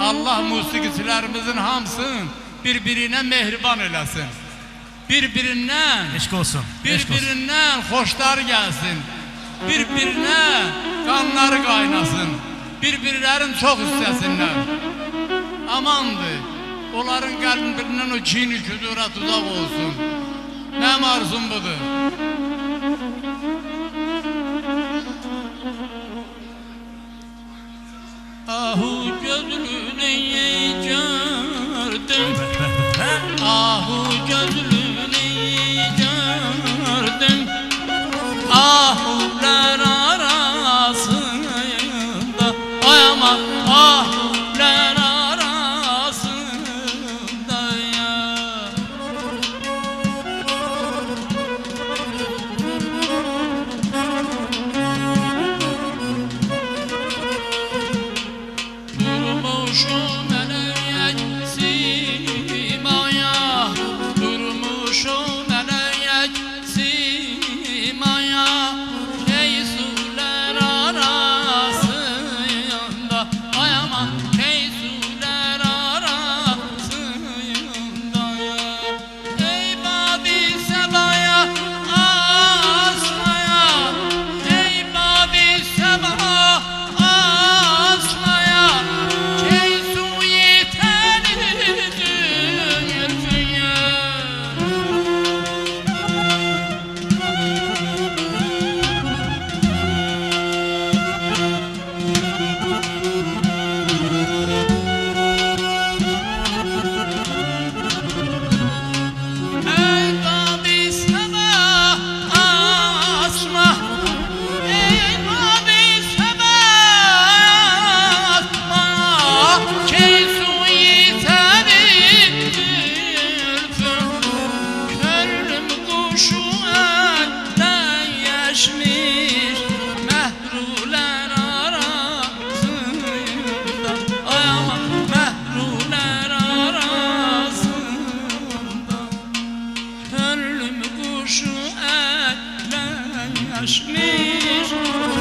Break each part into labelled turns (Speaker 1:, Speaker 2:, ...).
Speaker 1: Allah musiqiçilərimizin hamısını bir-birinə mehriban eləsin. Bir-birindən
Speaker 2: eşq olsun.
Speaker 1: Bir-birindən xoşlar gəlsin. Bir-birinə qanları qaynasın. Bir-birlərin çox istəsinlər. Amandır. Onların qəlbindən o kin, küdurət uzaq olsun. Mənim arzum budur. Ahu gözlünü gördüm. Ahu gözlünü gördüm. Ahular arasında. Ay aman ahular arasında ya. Durmuşum eleyek simaya. Durmuşum eleyek simaya. Keysuler arasında. Ay aman keysuler arasında ya. Ey badi sebaya asmaya. Ey badi sebaya asmaya. Keysu yetenir zülfüye. Ey badi sebaya asma. Ey badi sebaya asma. Keysu yetenir zülfün. Körüm kuşu elden yaşmış. Mehruler arasında. Ay aman mehruler arasında. Körüm kuşu elden yaşmış.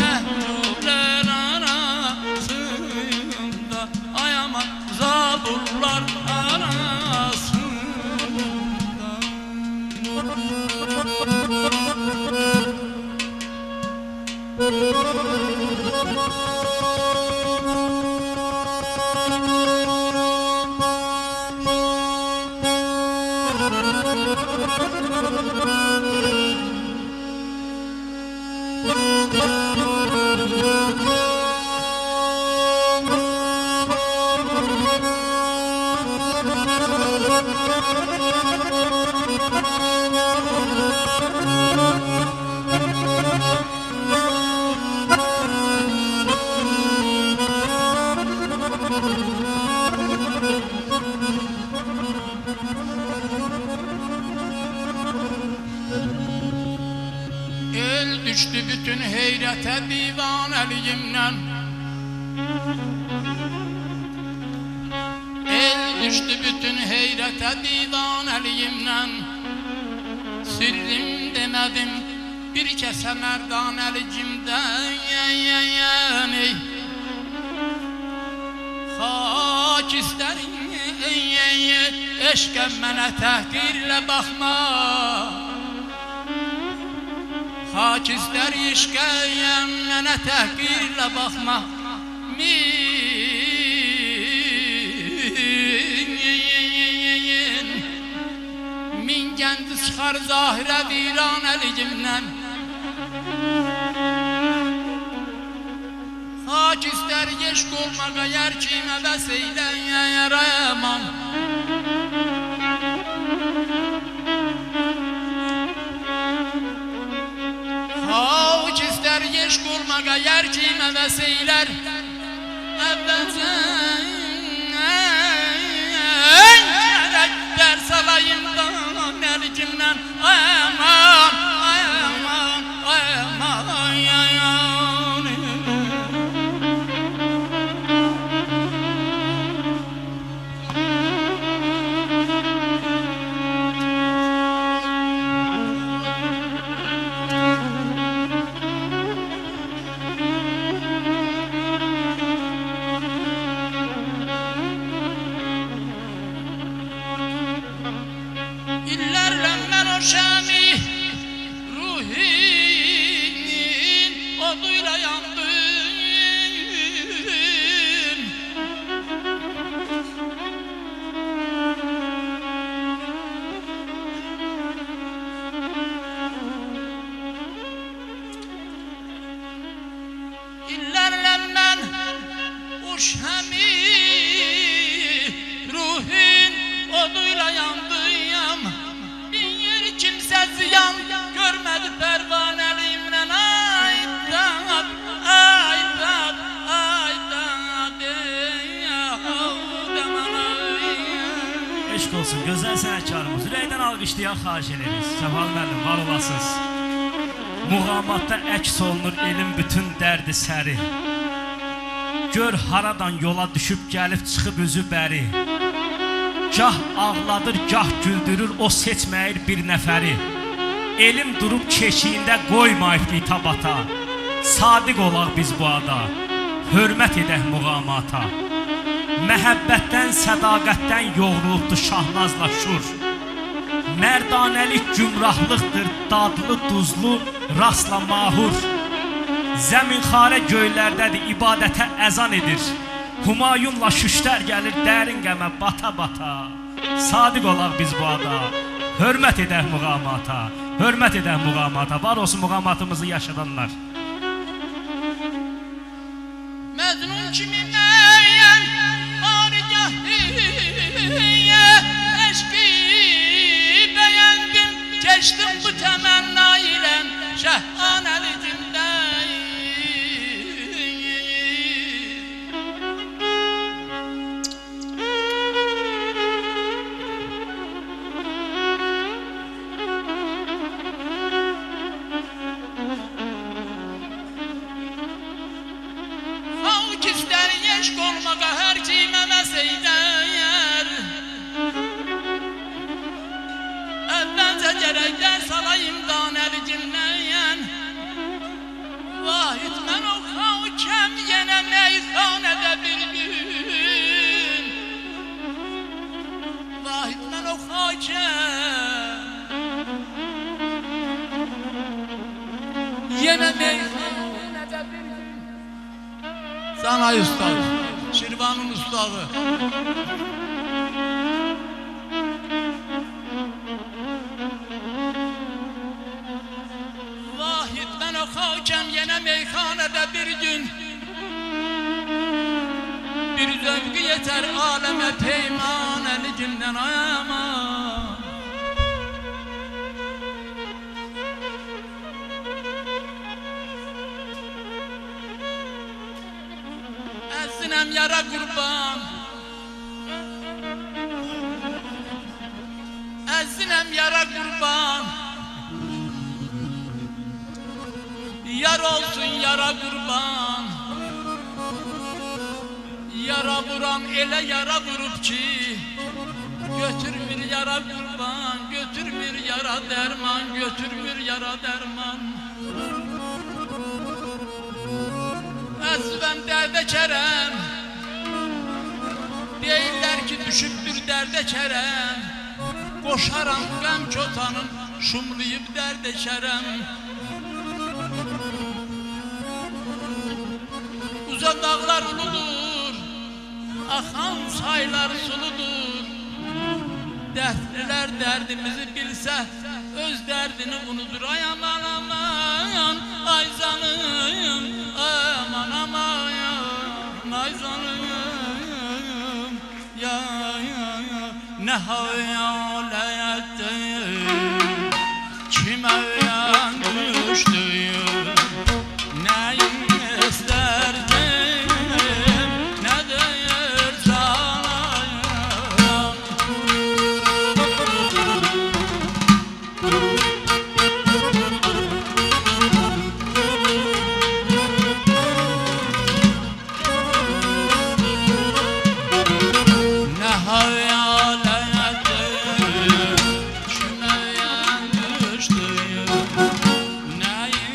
Speaker 1: Mehruler arasında. Ay aman zaburlar arasında. El düştü bütün heyrete divaneliyimden. El düştü bütün heyrete divaneliyimden. Sirrim demedim bir kese merdanelicimden. Ey hak isterim eşken mənə təhqirlə baxma. Hak ister eşkəyəm mənə təhqirlə baxma. Min gəndi çıxar zahirə viran əligimdən. Hak ister eşk olmağa yer kimə bəs eyləyərəməm. Hak ister eşk olmağa yer kimə bəs eylər. Əvvəlcən gərək dərs alayım da əligimdən. Aman, aman, aman, aman. dayandım. Bir kimse ziyan görmedi pervaneliğimden. Aydan, aydan, aydan,
Speaker 2: Eşq olsun, gözəl sənətkarımız. Ürəkdən alqışlayan xahiş ederiz. Səfal müəllim, var olasınız. Muğamatda əks olunur elin bütün dərdi səri. Gör haradan yola düşüb gəlib çıxıb üzü bəri. Gah ağladır, gah güldürür, o seçməyir bir nəfəri. Elim durub keşiyində qoymayıb itabata. Sadiq olaq biz bu ada, hörmət edək muğamata. Məhəbbətdən, sədaqətdən yoğrulubdur şahnazla şur. Mərdanəlik gümrahlıqdır, dadlı, duzlu, rastla mahur. Zəminxarə göylərdədir, ibadətə əzan edir. Humayunla şüştər gəlir, dərin qəmə bata-bata. Sadiq olaq biz bu ada, hörmət edək muğamata. Hörmət edək muğamata, var olsun muğamatımızı yaşadanlar.
Speaker 1: Məcnun kimi müəyyən arigahliyə eşqi bəyəndim. Keçdim bu təmənna ilə şəhhanəlicimdə. Halk ister eşq olmağa hər kimə məs eyləyər. Əvvəlcə gərək dərs alayım danəlicimdən. Vahid mən o hakəm yenə meyxanədə bir gün. Vahid mən o hakəm yenə meyxanədə bir gün. Sanay ustadı, Şirvanın ustadı. Vahid mən o hakəm yenə meyxanədə bir gün. Bir zövqü yetər aləmə peymanəlicimdən ayama. Əzzinəm yara qurban, əzzinəm yara qurban. Yar olsun yara qurban. Yara vuran elə yara vurub ki, götürmür yara qurban, götürmür yara dərman, götürmür yara dərman. Əzvən dərdə kərəm, deyirlər ki düşübdür dərdə kərəm. Qoşaram qəm kotanın, şumlayıb dərdə kərəm. Uza dağlar uludur, axan saylar suludur. Dərdlilər dərdimizi bilsə, öz dərdini unudur. Ay aman aman, ay canım, aman aman, ay canım. Ya ya ya, nə hayalətdir, kimə yan düşdüyüm, nəyin istərdim, nə deyir canayım. Nə hayalətdir, kimə yan düşdüyüm, nəyin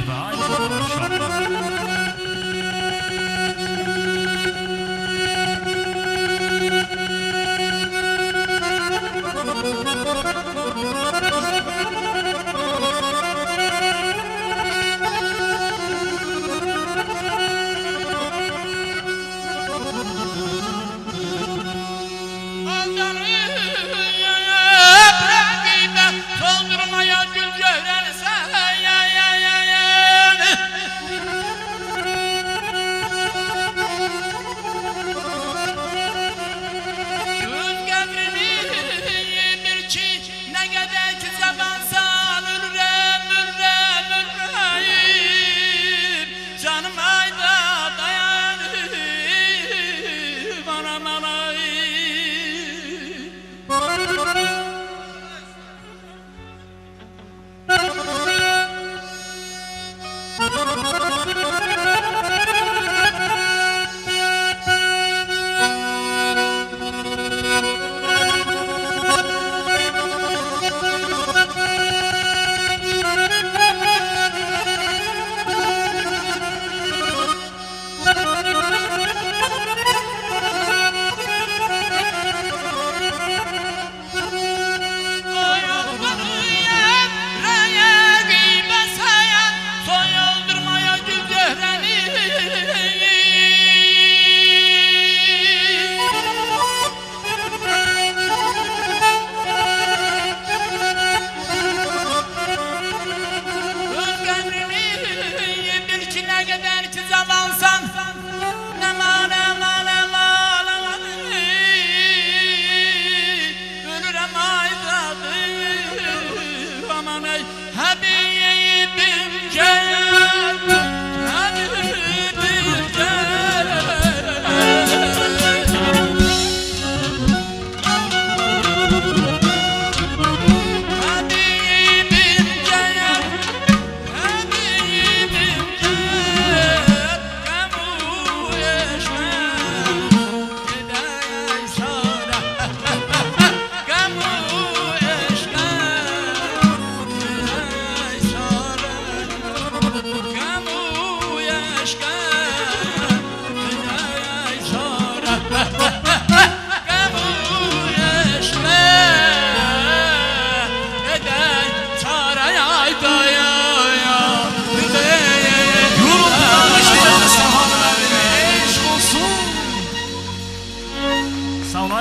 Speaker 2: be. Ay maşallah.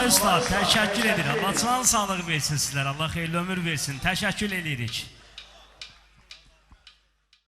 Speaker 2: Usta, təşəkkür edirəm. Allah can sağlığı versin sizlərə. Allah xeyirli ömür versin. Təşəkkür edirik.